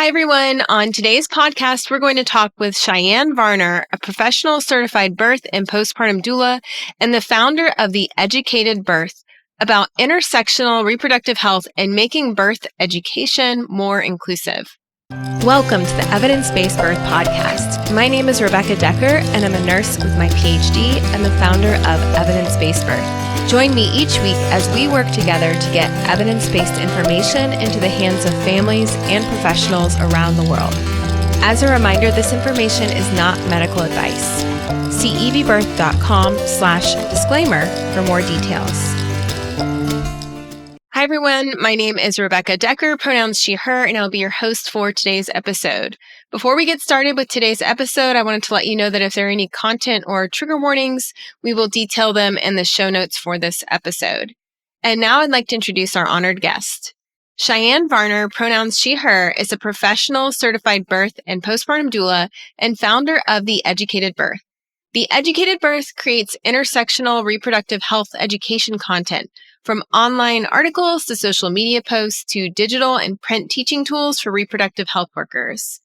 Hi, everyone. On today's podcast, we're going to talk with Cheyenne Varner, a professional certified birth and postpartum doula and the founder of The Educated Birth, about intersectional reproductive health and making birth education more inclusive. Welcome to the Evidence-Based Birth Podcast. My name is Rebecca Decker, and I'm a nurse with my PhD and the founder of Evidence-Based Birth. Join me each week as we work together to get evidence-based information into the hands of families and professionals around the world. As a reminder, this information is not medical advice. See evbirth.com/disclaimer for more details. Hi, everyone. My name is Rebecca Decker, pronouns she, her, and I'll be your host for today's episode. Before we get started with today's episode, I wanted to let you know that if there are any content or trigger warnings, we will detail them in the show notes for this episode. And now I'd like to introduce our honored guest. Cheyenne Varner, pronouns she, her, is a professional certified birth and postpartum doula and founder of The Educated Birth. The Educated Birth creates intersectional reproductive health education content, from online articles to social media posts to digital and print teaching tools for reproductive health workers.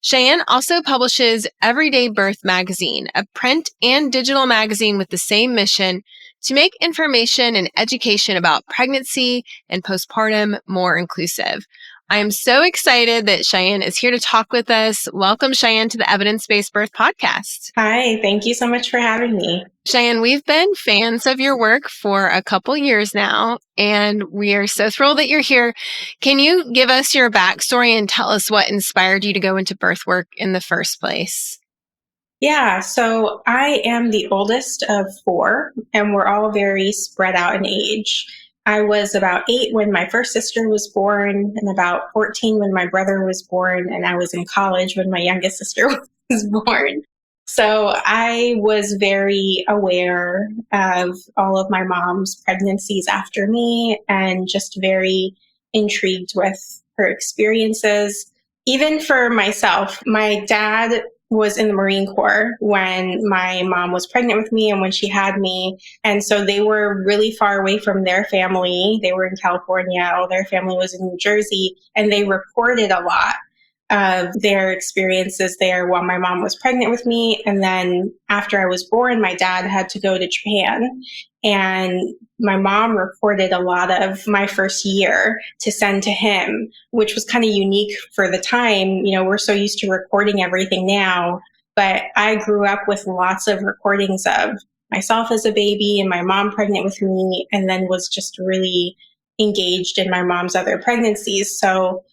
Cheyenne also publishes Everyday Birth Magazine, a print and digital magazine with the same mission to make information and education about pregnancy and postpartum more inclusive. I am so excited that Cheyenne is here to talk with us. Welcome, Cheyenne, to the Evidence-Based Birth Podcast. Hi, thank you so much for having me. Cheyenne, we've been fans of your work for a couple years now, and we are so thrilled that you're here. Can you give us your backstory and tell us what inspired you to go into birth work in the first place? Yeah, so I am the oldest of four, and we're all very spread out in age. I was about 8 when my first sister was born, and about 14 when my brother was born, and I was in college when my youngest sister was born. So I was very aware of all of my mom's pregnancies after me and just very intrigued with her experiences. Even for myself, my dad was in the Marine Corps when my mom was pregnant with me and when she had me. And so they were really far away from their family. They were in California. All their family was in New Jersey. And they reported a lot of their experiences there while my mom was pregnant with me. And then after I was born, my dad had to go to Japan. And my mom reported a lot of my first year to send to him, which was kind of unique for the time. You know, we're so used to recording everything now, but I grew up with lots of recordings of myself as a baby and my mom pregnant with me, and then was just really engaged in my mom's other pregnancies. So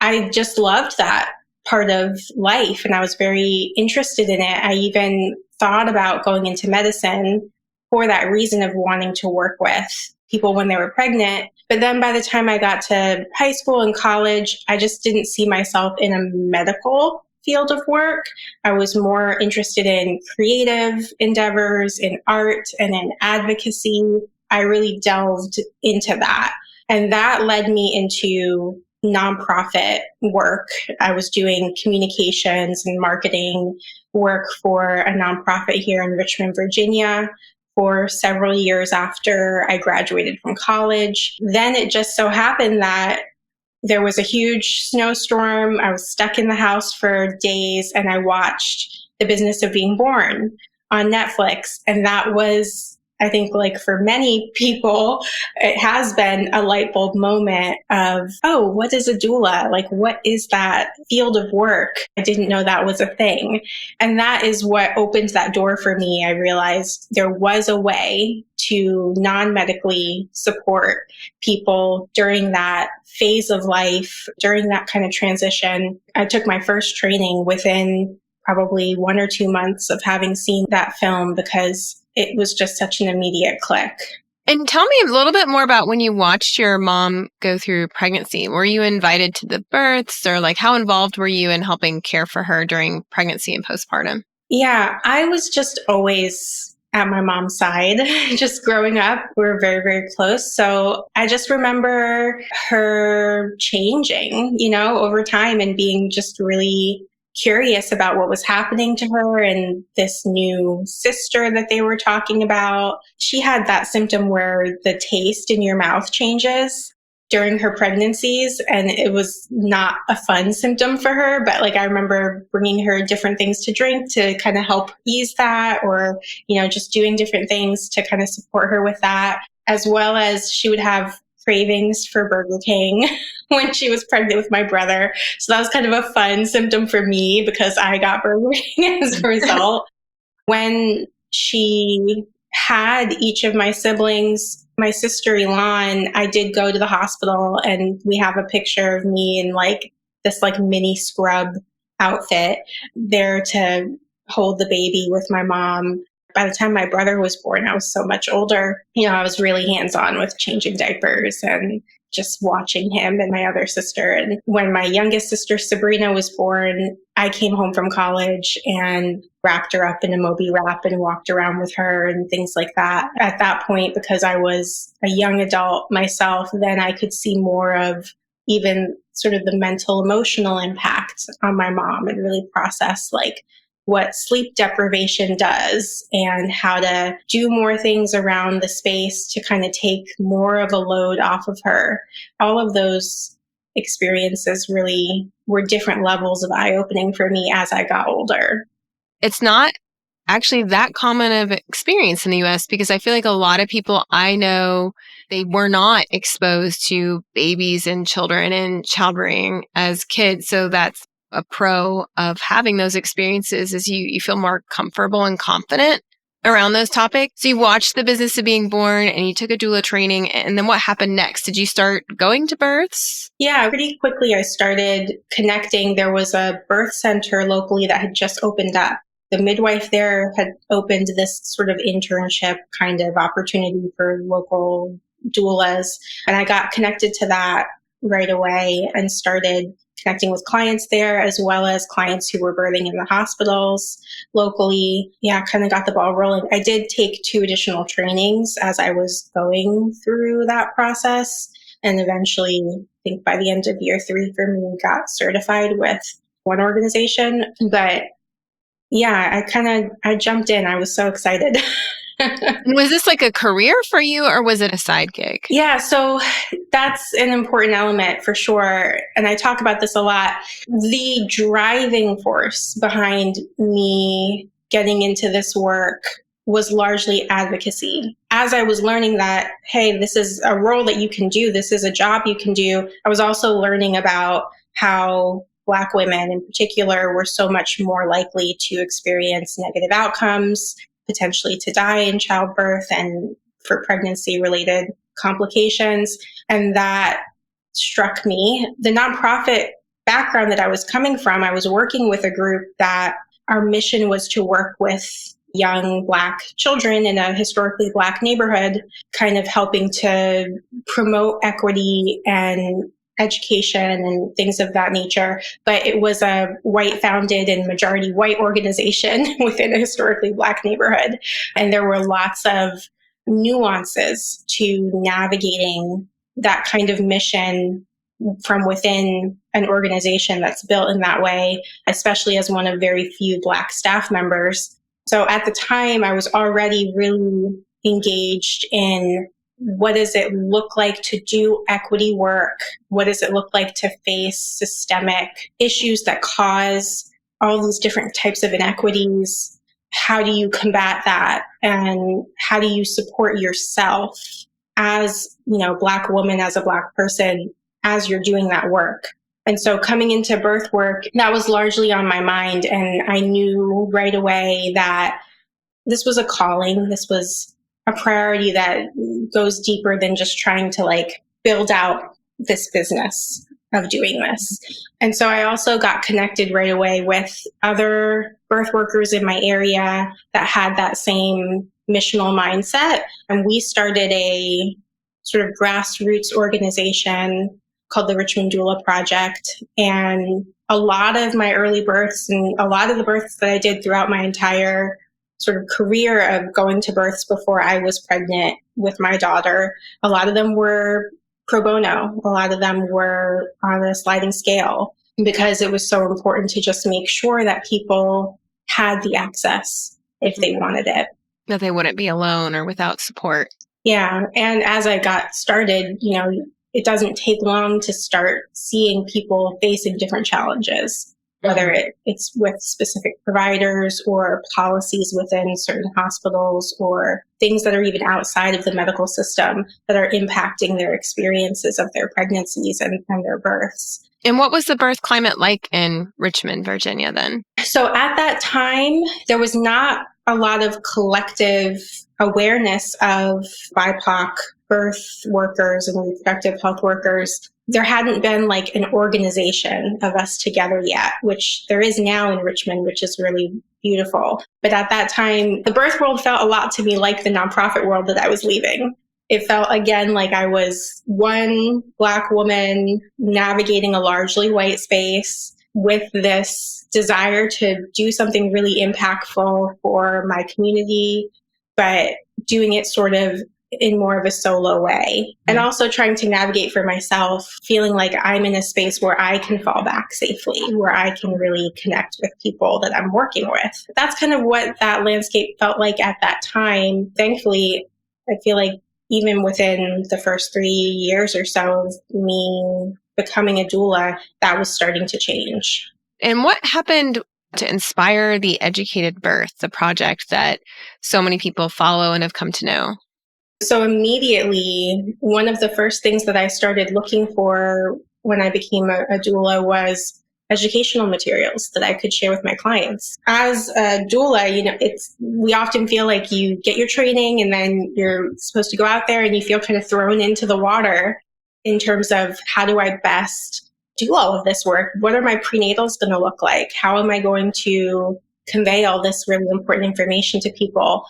I just loved that part of life, and I was very interested in it. I even thought about going into medicine for that reason of wanting to work with people when they were pregnant. But then by the time I got to high school and college, I just didn't see myself in a medical field of work. I was more interested in creative endeavors, in art, and in advocacy. I really delved into that. And that led me into nonprofit work. I was doing communications and marketing work for a nonprofit here in Richmond, Virginia, for several years after I graduated from college. Then it just so happened that there was a huge snowstorm. I was stuck in the house for days, and I watched The Business of Being Born on Netflix. And that was, I think, like for many people, it has been a light bulb moment of, oh, what is a doula? Like, what is that field of work? I didn't know that was a thing. And that is what opened that door for me. I realized there was a way to non-medically support people during that phase of life, during that kind of transition. I took my first training within probably 1 or 2 months of having seen that film, because it was just such an immediate click. And tell me a little bit more about when you watched your mom go through pregnancy. Were you invited to the births, or like how involved were you in helping care for her during pregnancy and postpartum? Yeah, I was just always at my mom's side. Just growing up, we were very, very close. So I just remember her changing, you know, over time, and being just really curious about what was happening to her and this new sister that they were talking about. She had that symptom where the taste in your mouth changes. during her pregnancies, and it was not a fun symptom for her. But like, I remember bringing her different things to drink to kind of help ease that, or, just doing different things to kind of support her with that, as well as she would have cravings for Burger King when she was pregnant with my brother. So that was kind of a fun symptom for me because I got Burger King as a result. When she had each of my siblings, my sister Elon, I did go to the hospital, and we have a picture of me in like this like mini scrub outfit there to hold the baby with my mom. By the time my brother was born, I was so much older. I was really hands-on with changing diapers and just watching him and my other sister. And when my youngest sister, Sabrina, was born, I came home from college and wrapped her up in a Moby wrap and walked around with her and things like that. At that point, because I was a young adult myself, then I could see more of even sort of the mental, emotional impact on my mom and really process like what sleep deprivation does and how to do more things around the space to kind of take more of a load off of her. All of those experiences really were different levels of eye-opening for me as I got older. It's not actually that common of experience in the US because I feel like a lot of people I know, they were not exposed to babies and children and childbearing as kids. So that's a pro of having those experiences is you feel more comfortable and confident around those topics. So you watched The Business of Being Born and you took a doula training. And then what happened next? Did you start going to births? Yeah, pretty quickly I started connecting. There was a birth center locally that had just opened up. The midwife there had opened this sort of internship kind of opportunity for local doulas. And I got connected to that right away and started connecting with clients there, as well as clients who were birthing in the hospitals locally. Yeah, kind of got the ball rolling. I did take 2 additional trainings as I was going through that process. And eventually, I think by the end of year 3 for me, got certified with one organization. But yeah, I jumped in. I was so excited. Was this like a career for you or was it a side gig? Yeah, so that's an important element for sure. And I talk about this a lot. The driving force behind me getting into this work was largely advocacy. As I was learning that, hey, this is a role that you can do, this is a job you can do, I was also learning about how Black women in particular were so much more likely to experience negative outcomes, potentially to die in childbirth and for pregnancy-related complications. And that struck me. The nonprofit background that I was coming from, I was working with a group that our mission was to work with young Black children in a historically Black neighborhood, kind of helping to promote equity and education and things of that nature. But it was a white-founded and majority white organization within a historically Black neighborhood. And there were lots of nuances to navigating that kind of mission from within an organization that's built in that way, especially as one of very few Black staff members. So at the time, I was already really engaged in what does it look like to do equity work? What does it look like to face systemic issues that cause all these different types of inequities? How do you combat that? And how do you support yourself as, Black woman, as a Black person, as you're doing that work? And so coming into birth work, that was largely on my mind. And I knew right away that this was a calling. This was a priority that goes deeper than just trying to build out this business of doing this. And so I also got connected right away with other birth workers in my area that had that same missional mindset. And we started a sort of grassroots organization called the Richmond Doula Project. And a lot of my early births and a lot of the births that I did throughout my entire sort of career of going to births before I was pregnant with my daughter, a lot of them were pro bono. A lot of them were on a sliding scale because it was so important to just make sure that people had the access if they wanted it. That they wouldn't be alone or without support. Yeah. And as I got started, it doesn't take long to start seeing people facing different challenges, whether it's with specific providers or policies within certain hospitals or things that are even outside of the medical system that are impacting their experiences of their pregnancies and their births. And what was the birth climate like in Richmond, Virginia then? So at that time, there was not a lot of collective awareness of BIPOC birth workers and reproductive health workers. There hadn't been like an organization of us together yet, which there is now in Richmond, which is really beautiful. But at that time, the birth world felt a lot to me like the nonprofit world that I was leaving. It felt again like I was one Black woman navigating a largely white space with this desire to do something really impactful for my community, but doing it sort of in more of a solo way. And also trying to navigate for myself, feeling like I'm in a space where I can fall back safely, where I can really connect with people that I'm working with. That's kind of what that landscape felt like at that time. Thankfully, I feel like even within the first 3 years or so of me becoming a doula, that was starting to change. And what happened to inspire the Educated Birth, the project that so many people follow and have come to know? So immediately, one of the first things that I started looking for when I became a doula was educational materials that I could share with my clients. As a doula, we often feel like you get your training and then you're supposed to go out there and you feel kind of thrown into the water in terms of how do I best do all of this work? What are my prenatals going to look like? How am I going to convey all this really important information to people?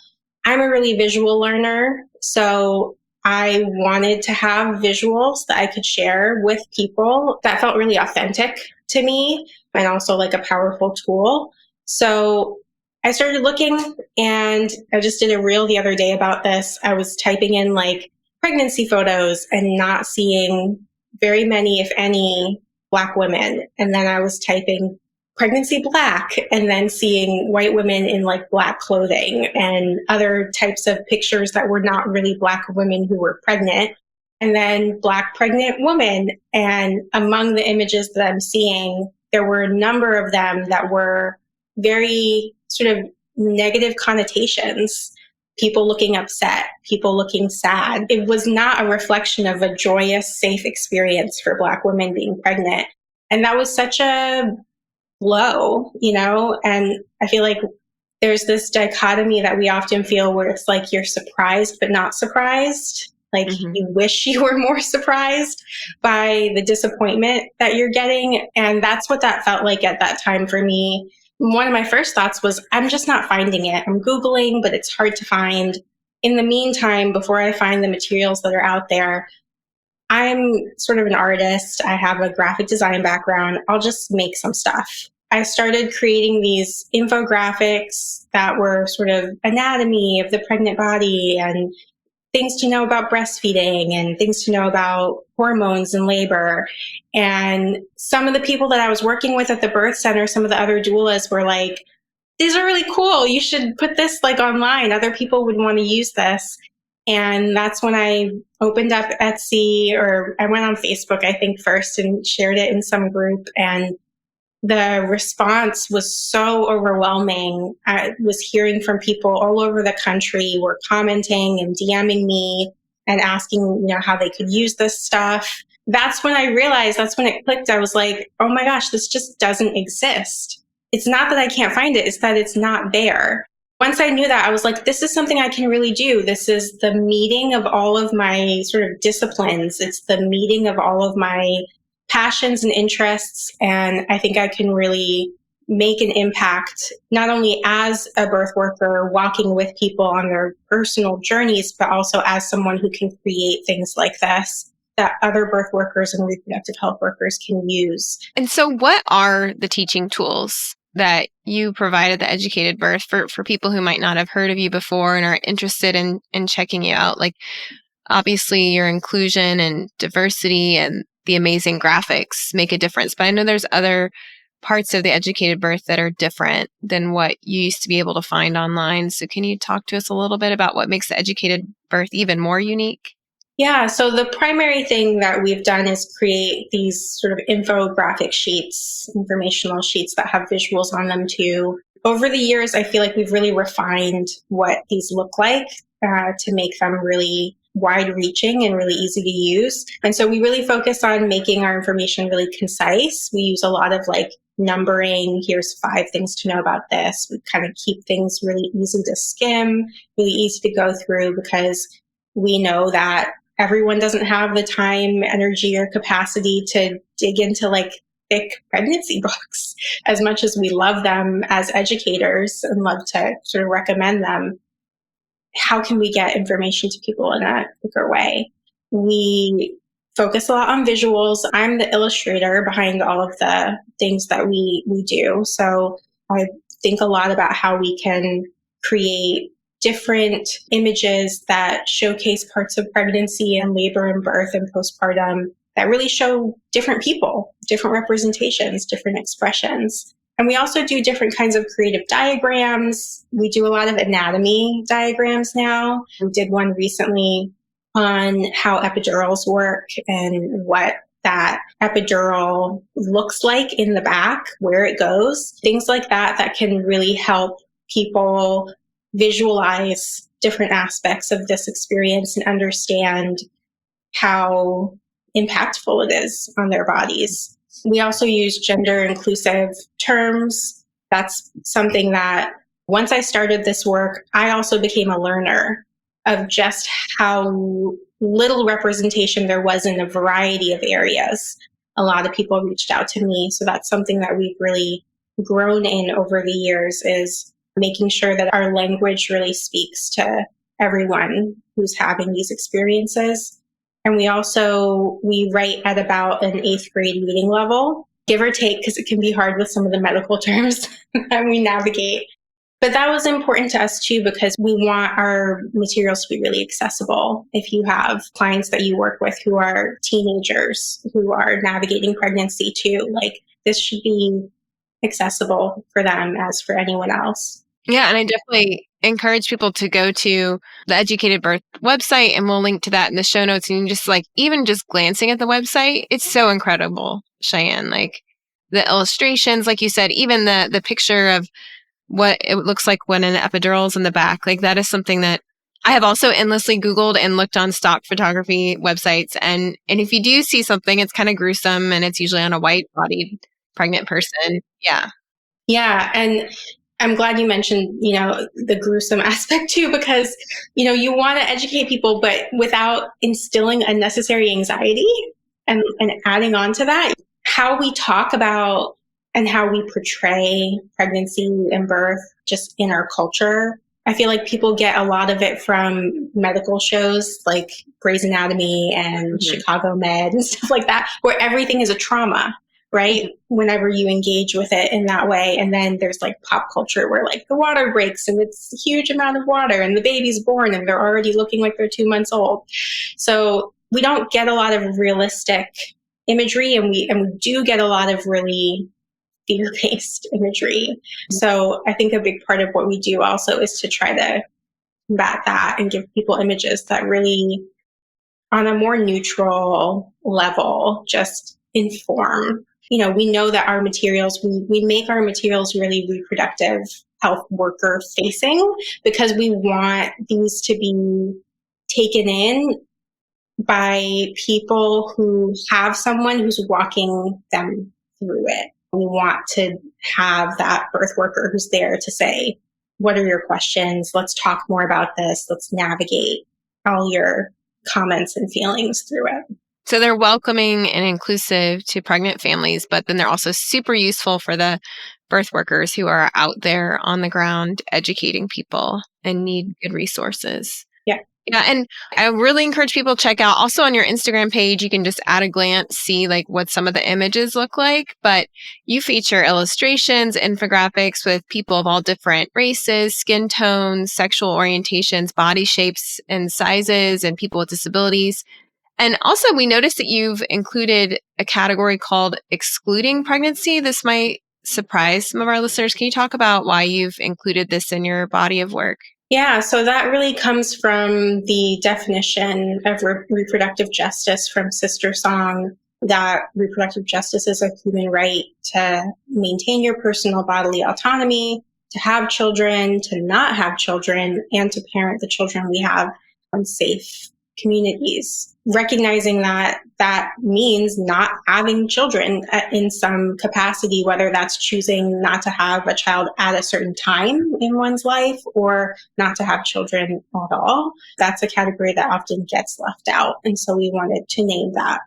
I'm a really visual learner, so I wanted to have visuals that I could share with people that felt really authentic to me and also like a powerful tool. So I started looking, and I just did a reel the other day about this. I was typing in like pregnancy photos and not seeing very many, if any, Black women. And then I was typing pregnancy Black and then seeing white women in like Black clothing and other types of pictures that were not really Black women who were pregnant. And then Black pregnant woman. And among the images that I'm seeing, there were a number of them that were very sort of negative connotations. People looking upset, people looking sad. It was not a reflection of a joyous, safe experience for Black women being pregnant. And that was such a blow, and I feel like there's this dichotomy that we often feel where it's like you're surprised but not surprised. Like you wish you were more surprised by the disappointment that you're getting. And that's what that felt like at that time for me. One of my first thoughts was, I'm just not finding it. I'm Googling, but it's hard to find. In the meantime, before I find the materials that are out there, I'm sort of an artist. I have a graphic design background. I'll just make some stuff. I started creating these infographics that were sort of anatomy of the pregnant body and things to know about breastfeeding and things to know about hormones and labor. And some of the people that I was working with at the birth center, some of the other doulas were like, these are really cool. You should put this like online. Other people would want to use this. And that's when I opened up Etsy, or I went on Facebook, I think, first and shared it in some group. And the response was so overwhelming. I was hearing from people all over the country were commenting and DMing me and asking, how they could use this stuff. That's when I realized, that's when it clicked. I was like, oh my gosh, this just doesn't exist. It's not that I can't find it, it's that it's not there. Once I knew that, I was like, this is something I can really do. This is the meeting of all of my sort of disciplines. It's the meeting of all of my passions and interests. And I think I can really make an impact, not only as a birth worker walking with people on their personal journeys, but also as someone who can create things like this that other birth workers and reproductive health workers can use. And so what are the teaching tools that you provide at the Educated Birth for people who might not have heard of you before and are interested in checking you out? Like, obviously your inclusion and diversity and the amazing graphics make a difference, but I know there's other parts of the Educated Birth that are different than what you used to be able to find online. So can you talk to us a little bit about what makes the Educated Birth even more unique? Yeah, so the primary thing that we've done is create these sort of infographic sheets, informational sheets that have visuals on them too. Over the years, I feel like we've really refined what these look like to make them really wide reaching and really easy to use. And so we really focus on making our information really concise. We use a lot of like numbering. Here's 5 things to know about this. We kind of keep things really easy to skim, really easy to go through, because we know that everyone doesn't have the time, energy, or capacity to dig into like thick pregnancy books. As much as we love them as educators and love to sort of recommend them, how can we get information to people in a quicker way? We focus a lot on visuals. I'm the illustrator behind all of the things that we do. So I think a lot about how we can create different images that showcase parts of pregnancy and labor and birth and postpartum that really show different people, different representations, different expressions. And we also do different kinds of creative diagrams. We do a lot of anatomy diagrams now. We did one recently on how epidurals work and what that epidural looks like in the back, where it goes, things like that, that can really help people visualize different aspects of this experience and understand how impactful it is on their bodies. We also use gender inclusive terms. That's something that once I started this work, I also became a learner of just how little representation there was in a variety of areas. A lot of people reached out to me. So that's something that we've really grown in over the years, is making sure that our language really speaks to everyone who's having these experiences. And we write at about an 8th grade reading level, give or take, because it can be hard with some of the medical terms that we navigate. But that was important to us too, because we want our materials to be really accessible. If you have clients that you work with who are teenagers, who are navigating pregnancy too, like this should be accessible for them as for anyone else. Yeah, and I definitely encourage people to go to the Educated Birth website, and we'll link to that in the show notes. And just like, even just glancing at the website, it's so incredible, Cheyenne. Like the illustrations, like you said, even the picture of what it looks like when an epidural's in the back, like that is something that I have also endlessly Googled and looked on stock photography websites. And if you do see something, it's kind of gruesome, and it's usually on a white-bodied pregnant person. Yeah. Yeah. And I'm glad you mentioned, the gruesome aspect too, because, you want to educate people, but without instilling unnecessary anxiety and adding on to that, how we talk about and how we portray pregnancy and birth just in our culture. I feel like people get a lot of it from medical shows like Grey's Anatomy and Chicago Med and stuff like that, where everything is a trauma. Right? Whenever you engage with it in that way. And then there's like pop culture where like the water breaks and it's a huge amount of water and the baby's born and they're already looking like they're 2 months old. So we don't get a lot of realistic imagery, and we do get a lot of really fear-based imagery. So I think a big part of what we do also is to try to combat that and give people images that really, on a more neutral level, just inform. We know that our materials, we make our materials really reproductive health worker facing, because we want these to be taken in by people who have someone who's walking them through it. We want to have that birth worker who's there to say, what are your questions? Let's talk more about this. Let's navigate all your comments and feelings through it. So they're welcoming and inclusive to pregnant families, but then they're also super useful for the birth workers who are out there on the ground educating people and need good resources. Yeah. Yeah. And I really encourage people to check out also on your Instagram page. You can just at a glance see like what some of the images look like, but you feature illustrations, infographics with people of all different races, skin tones, sexual orientations, body shapes and sizes, and people with disabilities. And also, we noticed that you've included a category called excluding pregnancy. This might surprise some of our listeners. Can you talk about why you've included this in your body of work? Yeah, so that really comes from the definition of reproductive justice from Sister Song, that reproductive justice is a human right to maintain your personal bodily autonomy, to have children, to not have children, and to parent the children we have in safe communities. Recognizing that that means not having children in some capacity, whether that's choosing not to have a child at a certain time in one's life or not to have children at all. That's a category that often gets left out. And so we wanted to name that.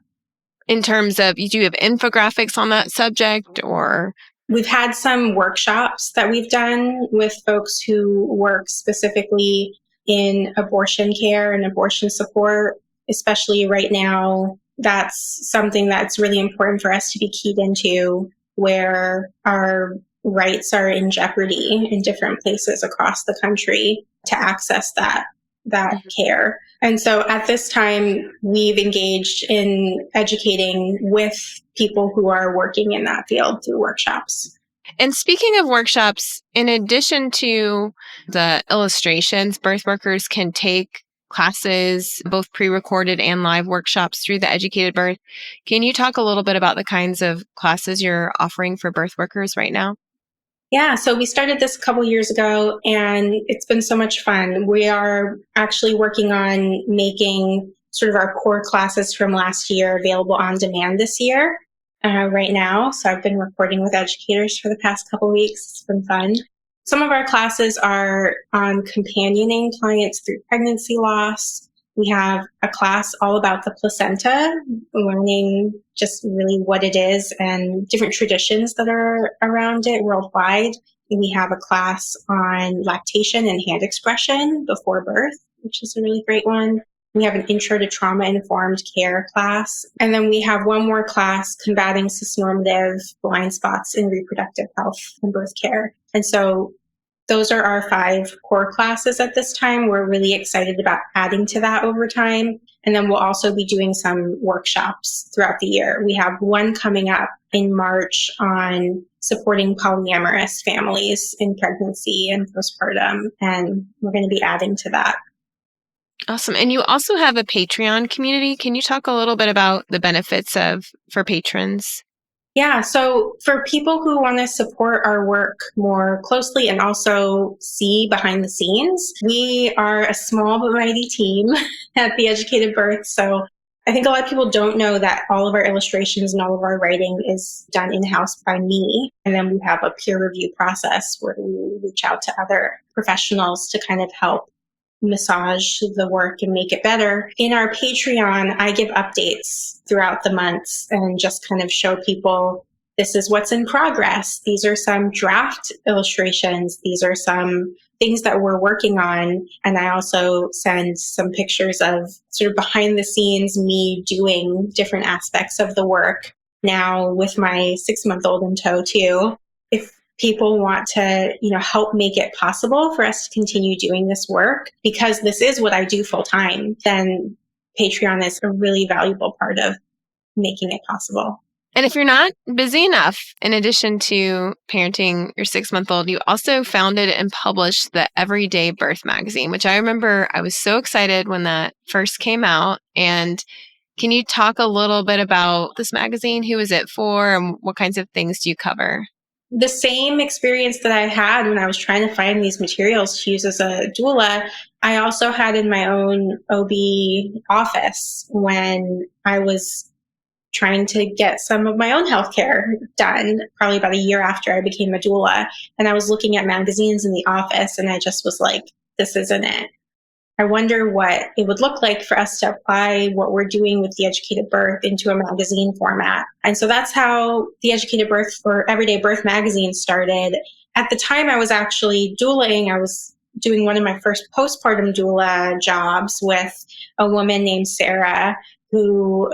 In terms of, do you have infographics on that subject or? We've had some workshops that we've done with folks who work specifically in abortion care and abortion support, especially right now. That's something that's really important for us to be keyed into, where our rights are in jeopardy in different places across the country to access that care. And so at this time, we've engaged in educating with people who are working in that field through workshops. And speaking of workshops, in addition to the illustrations, birth workers can take classes, both pre-recorded and live workshops through the Educated Birth. Can you talk a little bit about the kinds of classes you're offering for birth workers right now? Yeah, so we started this a couple years ago, and it's been so much fun. We are actually working on making sort of our core classes from last year available on demand this year right now. So I've been recording with educators for the past couple weeks. It's been fun. Some of our classes are on companioning clients through pregnancy loss. We have a class all about the placenta, learning just really what it is and different traditions that are around it worldwide. And we have a class on lactation and hand expression before birth, which is a really great one. We have an intro to trauma-informed care class. And then we have one more class, combating cisnormative blind spots in reproductive health and birth care. And so those are our 5 core classes at this time. We're really excited about adding to that over time. And then we'll also be doing some workshops throughout the year. We have one coming up in March on supporting polyamorous families in pregnancy and postpartum. And we're going to be adding to that. Awesome. And you also have a Patreon community. Can you talk a little bit about the benefits for patrons? Yeah, so for people who want to support our work more closely and also see behind the scenes, we are a small but mighty team at The Educated Birth. So I think a lot of people don't know that all of our illustrations and all of our writing is done in-house by me. And then we have a peer review process where we reach out to other professionals to kind of help massage the work and make it better. In our Patreon, I give updates throughout the months and just kind of show people this is what's in progress. These are some draft illustrations. These are some things that we're working on. And I also send some pictures of sort of behind the scenes, me doing different aspects of the work now with my 6-month-old in tow too. If people want to, help make it possible for us to continue doing this work, because this is what I do full time, then Patreon is a really valuable part of making it possible. And if you're not busy enough, in addition to parenting your 6-month-old, you also founded and published the Everyday Birth magazine, which I remember I was so excited when that first came out. And can you talk a little bit about this magazine? Who is it for, and what kinds of things do you cover? The same experience that I had when I was trying to find these materials to use as a doula, I also had in my own OB office when I was trying to get some of my own healthcare done, probably about a year after I became a doula. And I was looking at magazines in the office and I just was like, this isn't it. I wonder what it would look like for us to apply what we're doing with The Educated Birth into a magazine format. And so that's how The Educated Birth for Everyday Birth magazine started. At the time I was actually doulaing. I was doing one of my first postpartum doula jobs with a woman named Sarah who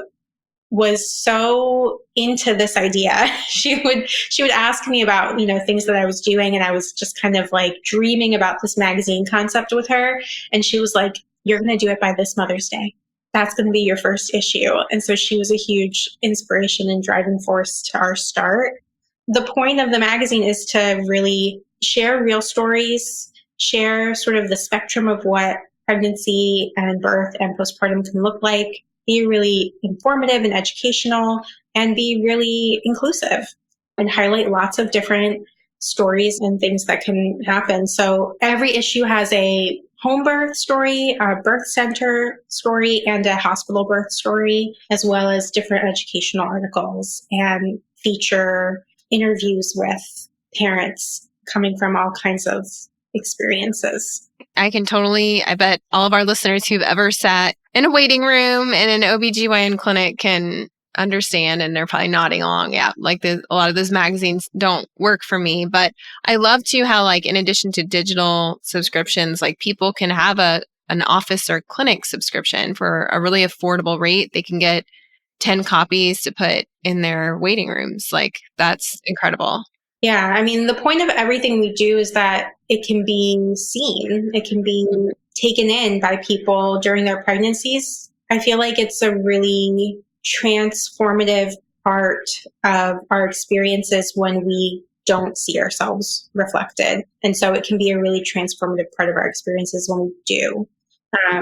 was so into this idea. She would ask me about, things that I was doing, and I was just kind of like dreaming about this magazine concept with her. And she was like, you're going to do it by this Mother's Day. That's going to be your first issue. And so she was a huge inspiration and driving force to our start. The point of the magazine is to really share real stories, share sort of the spectrum of what pregnancy and birth and postpartum can look like, be really informative and educational, and be really inclusive and highlight lots of different stories and things that can happen. So every issue has a home birth story, a birth center story, and a hospital birth story, as well as different educational articles and feature interviews with parents coming from all kinds of experiences. I bet all of our listeners who've ever sat in a waiting room in an OBGYN clinic can understand, and they're probably nodding along. Yeah, like a lot of those magazines don't work for me, but I love too how, like, in addition to digital subscriptions, like people can have an office or clinic subscription for a really affordable rate. They can get 10 copies to put in their waiting rooms. Like, that's incredible. Yeah, I mean, the point of everything we do is that it can be seen, it can be taken in by people during their pregnancies. I feel like it's a really transformative part of our experiences when we don't see ourselves reflected. And so it can be a really transformative part of our experiences when we do.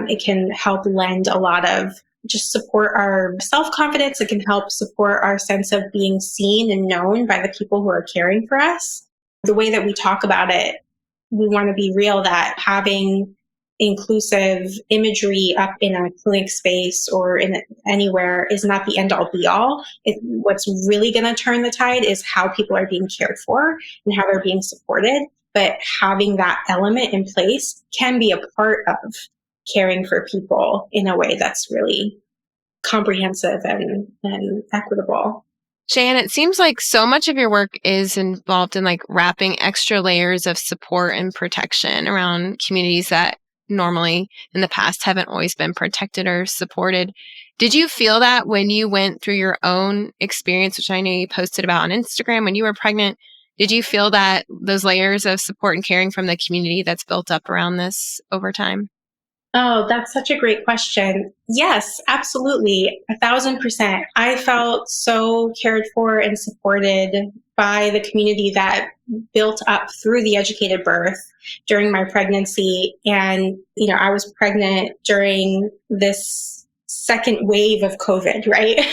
It can help lend a lot of just support our self-confidence. It can help support our sense of being seen and known by the people who are caring for us. The way that we talk about it, we want to be real that having inclusive imagery up in a clinic space or in anywhere is not the end all be all. What's really going to turn the tide is how people are being cared for and how they're being supported. But having that element in place can be a part of caring for people in a way that's really comprehensive and equitable. Cheyenne, it seems like so much of your work is involved in like wrapping extra layers of support and protection around communities that normally in the past haven't always been protected or supported. Did you feel that when you went through your own experience, which I know you posted about on Instagram when you were pregnant? Did you feel that those layers of support and caring from the community that's built up around this over time? Oh, that's such a great question. Yes, absolutely. 1,000%. I felt so cared for and supported by the community that built up through the educated birth during my pregnancy. And, I was pregnant during this second wave of COVID, right?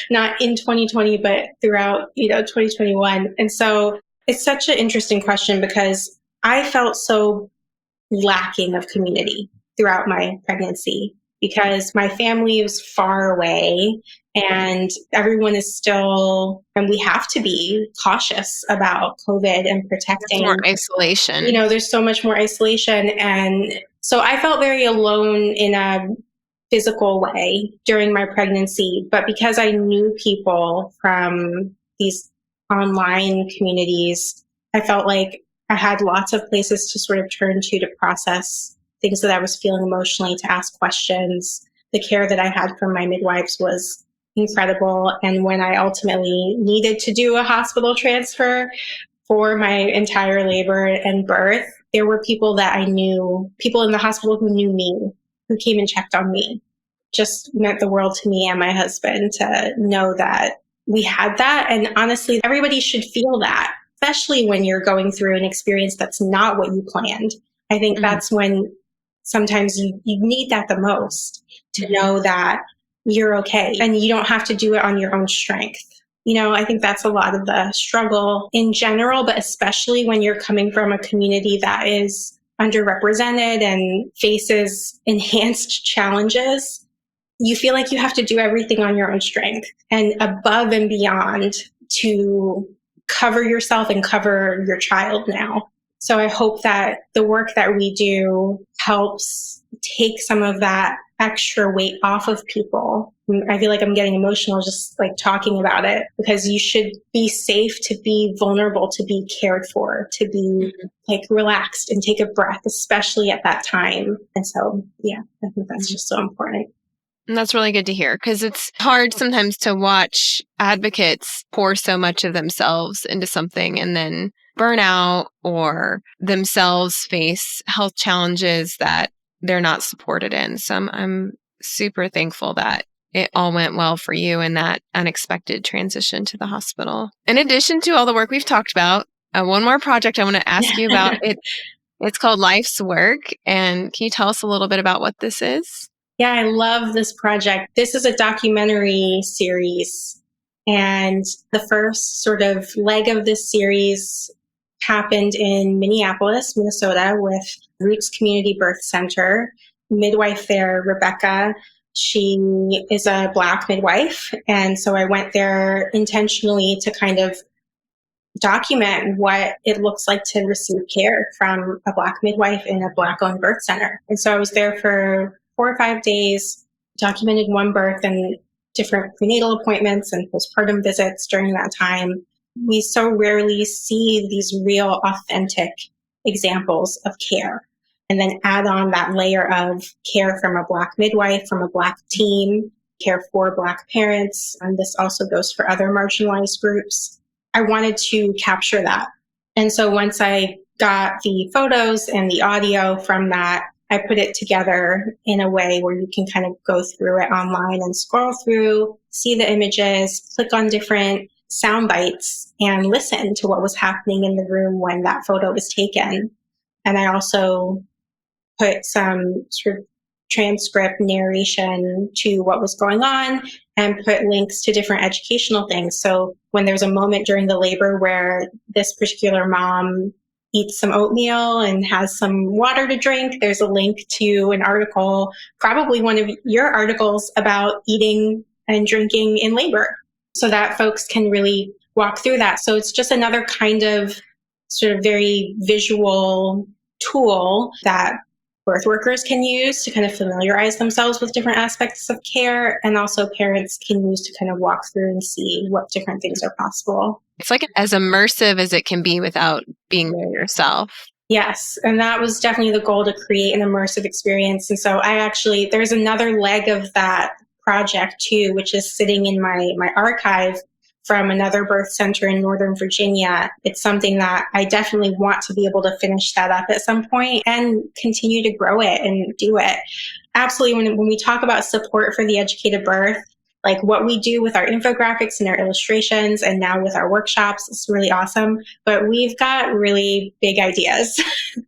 Not in 2020, but throughout, 2021. And so it's such an interesting question because I felt so lacking of community throughout my pregnancy because my family was far away and everyone is still, and we have to be cautious about COVID and protecting. More isolation. There's so much more isolation. And so I felt very alone in a physical way during my pregnancy. But because I knew people from these online communities, I felt like I had lots of places to sort of turn to process things that I was feeling emotionally, to ask questions. The care that I had from my midwives was incredible. And when I ultimately needed to do a hospital transfer for my entire labor and birth, there were people that I knew, people in the hospital who knew me, who came and checked on me. Just meant the world to me and my husband to know that we had that. And honestly, everybody should feel that, especially when you're going through an experience that's not what you planned. I think that's when sometimes you need that the most, to know that you're okay and you don't have to do it on your own strength. I think that's a lot of the struggle in general, but especially when you're coming from a community that is underrepresented and faces enhanced challenges. You feel like you have to do everything on your own strength and above and beyond to cover yourself and cover your child now. So I hope that the work that we do helps take some of that extra weight off of people. I feel like I'm getting emotional just like talking about it, because you should be safe to be vulnerable, to be cared for, to be like relaxed and take a breath, especially at that time. And so, yeah, I think that's just so important. And that's really good to hear, because it's hard sometimes to watch advocates pour so much of themselves into something and then burn out or themselves face health challenges that they're not supported in. So I'm super thankful that it all went well for you in that unexpected transition to the hospital. In addition to all the work we've talked about, one more project I want to ask you about. It's called Life's Work. And can you tell us a little bit about what this is? Yeah, I love this project. This is a documentary series. And the first sort of leg of this series happened in Minneapolis, Minnesota, with Roots Community Birth Center. Midwife there, Rebecca, she is a Black midwife. And so I went there intentionally to kind of document what it looks like to receive care from a Black midwife in a Black-owned birth center. And so I was there for 4 or 5 days, documented one birth and different prenatal appointments and postpartum visits during that time. We so rarely see these real, authentic examples of care. And then add on that layer of care from a Black midwife, from a Black team, care for Black parents. And this also goes for other marginalized groups. I wanted to capture that. And so once I got the photos and the audio from that, I put it together in a way where you can kind of go through it online and scroll through, see the images, click on different sound bites, and listen to what was happening in the room when that photo was taken. And I also put some sort of transcript narration to what was going on and put links to different educational things. So when there's a moment during the labor where this particular mom eats some oatmeal and has some water to drink, there's a link to an article, probably one of your articles about eating and drinking in labor, so that folks can really walk through that. So it's just another kind of sort of very visual tool that birth workers can use to kind of familiarize themselves with different aspects of care, and also parents can use to kind of walk through and see what different things are possible. It's like as immersive as it can be without being there yourself. Yes, and that was definitely the goal, to create an immersive experience. And so there's another leg of that project too, which is sitting in my archive from another birth center in Northern Virginia. It's something that I definitely want to be able to finish that up at some point and continue to grow it and do it. Absolutely. When we talk about support for the educated birth, like what we do with our infographics and our illustrations and now with our workshops, it's really awesome. But we've got really big ideas.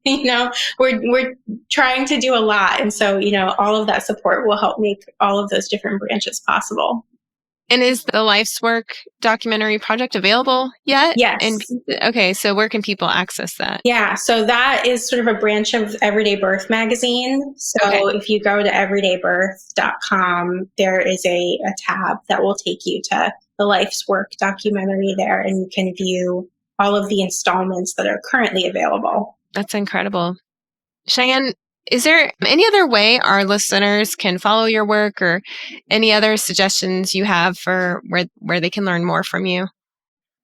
We're trying to do a lot. And so, all of that support will help make all of those different branches possible. And is the Life's Work documentary project available yet? Yes. Okay, so where can people access that? Yeah, so that is sort of a branch of Everyday Birth magazine. So If you go to everydaybirth.com, there is a tab that will take you to the Life's Work documentary there, and you can view all of the installments that are currently available. That's incredible. Cheyenne, is there any other way our listeners can follow your work, or any other suggestions you have for where they can learn more from you?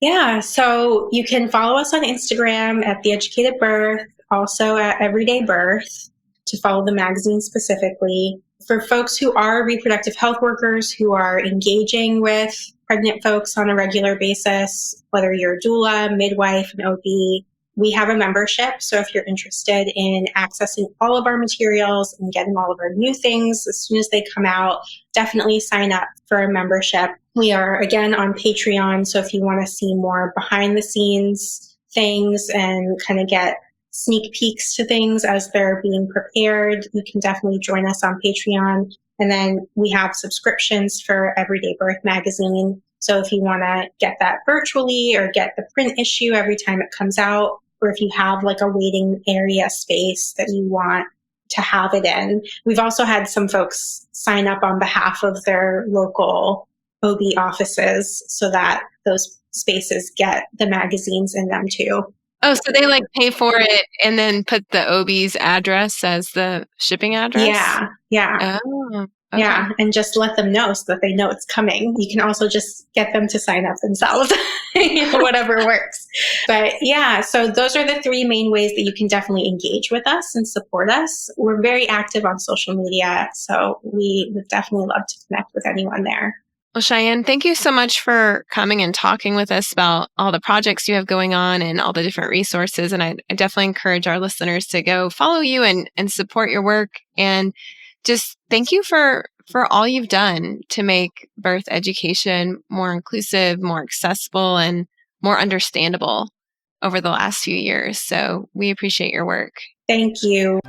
Yeah, so you can follow us on Instagram at The Educated Birth, also at Everyday Birth, to follow the magazine specifically. For folks who are reproductive health workers who are engaging with pregnant folks on a regular basis, whether you're a doula, midwife, an OB, we have a membership. So if you're interested in accessing all of our materials and getting all of our new things as soon as they come out, definitely sign up for a membership. We are, again, on Patreon. So if you want to see more behind the scenes things and kind of get sneak peeks to things as they're being prepared, you can definitely join us on Patreon. And then we have subscriptions for Everyday Birth magazine. So if you want to get that virtually or get the print issue every time it comes out, or if you have like a waiting area space that you want to have it in. We've also had some folks sign up on behalf of their local OB offices so that those spaces get the magazines in them too. Oh, so they pay for it and then put the OB's address as the shipping address? Yeah. Oh, okay. Yeah, and just let them know so that they know it's coming. You can also just get them to sign up themselves, whatever works. But yeah, so those are the 3 main ways that you can definitely engage with us and support us. We're very active on social media, so we would definitely love to connect with anyone there. Well, Cheyenne, thank you so much for coming and talking with us about all the projects you have going on and all the different resources. And I definitely encourage our listeners to go follow you and support your work. And just thank you for all you've done to make birth education more inclusive, more accessible, and more understandable. over the last few years. So we appreciate your work. Thank you.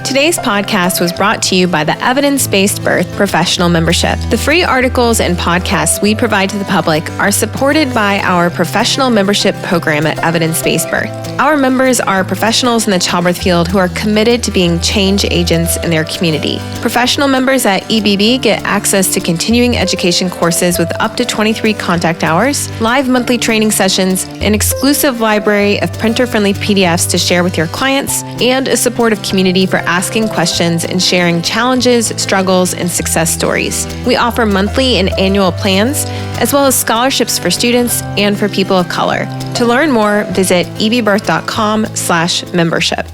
Today's podcast was brought to you by the Evidence-Based Birth Professional Membership. The free articles and podcasts we provide to the public are supported by our professional membership program at Evidence-Based Birth. Our members are professionals in the childbirth field who are committed to being change agents in their community. Professional members at EBB get access to continuing education courses with up to 23 contact hours, live monthly training sessions, an exclusive library of printer-friendly PDFs to share with your clients, and a supportive community for asking questions and sharing challenges, struggles, and success stories. We offer monthly and annual plans, as well as scholarships for students and for people of color. To learn more, visit ebbirth.com/membership.